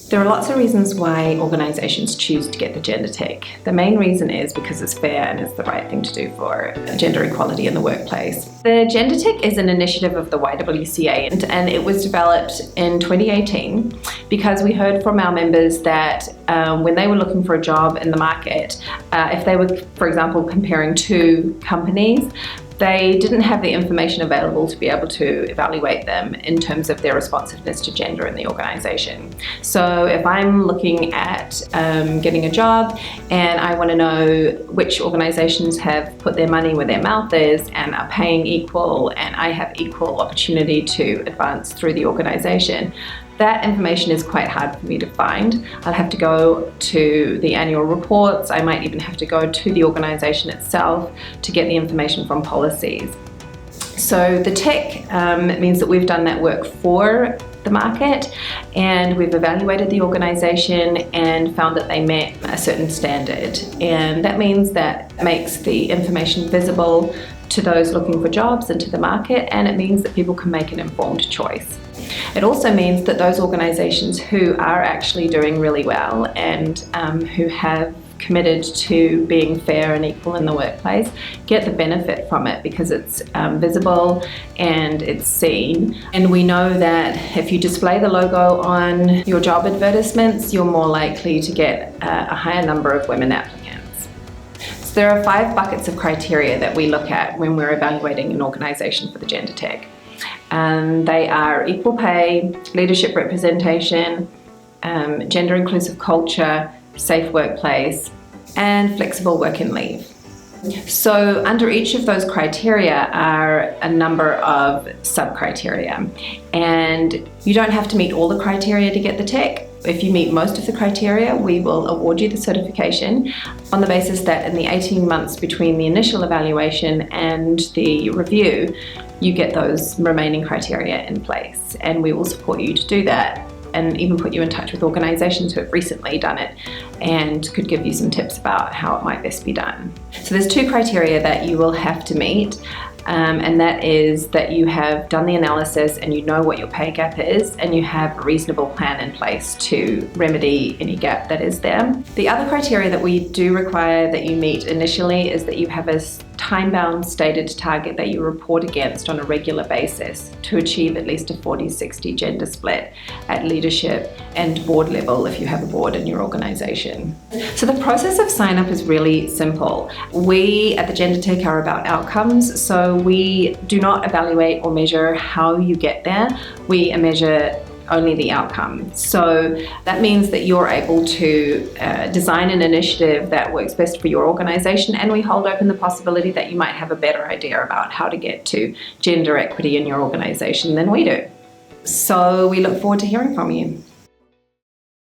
There are lots of reasons why organisations choose to get the GenderTick. The main reason is because it's fair and it's the right thing to do for gender equality in the workplace. The GenderTick is an initiative of the YWCA and it was developed in 2018 because we heard from our members that when they were looking for a job in the market, if they were, for example, comparing two companies, they didn't have the information available to be able to evaluate them in terms of their responsiveness to gender in the organisation. So if I'm looking at getting a job and I want to know which organisations have put their money where their mouth is and are paying equal and I have equal opportunity to advance through the organisation, that information is quite hard for me to find. I'll have to go to the annual reports. I might even have to go to the organisation itself to get the information from policies. So the tick means that we've done that work for the market and we've evaluated the organisation and found that they met a certain standard. And that means that it makes the information visible to those looking for jobs and to the market, and it means that people can make an informed choice. It also means that those organisations who are actually doing really well and who have committed to being fair and equal in the workplace get the benefit from it because it's visible and it's seen. And we know that if you display the logo on your job advertisements, you're more likely to get a higher number of women applicants. So there are 5 buckets of criteria that we look at when we're evaluating an organisation for the GenderTick. They are equal pay, leadership representation, gender inclusive culture, safe workplace, and flexible work and leave. So under each of those criteria are a number of sub-criteria, and you don't have to meet all the criteria to get the tick. If you meet most of the criteria, we will award you the certification on the basis that in the 18 months between the initial evaluation and the review, you get those remaining criteria in place, and we will support you to do that and even put you in touch with organisations who have recently done it and could give you some tips about how it might best be done. So there's 2 criteria that you will have to meet, and that is that you have done the analysis and you know what your pay gap is and you have a reasonable plan in place to remedy any gap that is there. The other criteria that we do require that you meet initially is that you have a time-bound stated target that you report against on a regular basis to achieve at least a 40-60 gender split at leadership and board level if you have a board in your organisation. So the process of sign up is really simple. We at the GenderTick are about outcomes, so we do not evaluate or measure how you get there. We measure only the outcome. So that means that you're able to design an initiative that works best for your organisation, and we hold open the possibility that you might have a better idea about how to get to gender equity in your organisation than we do. So we look forward to hearing from you.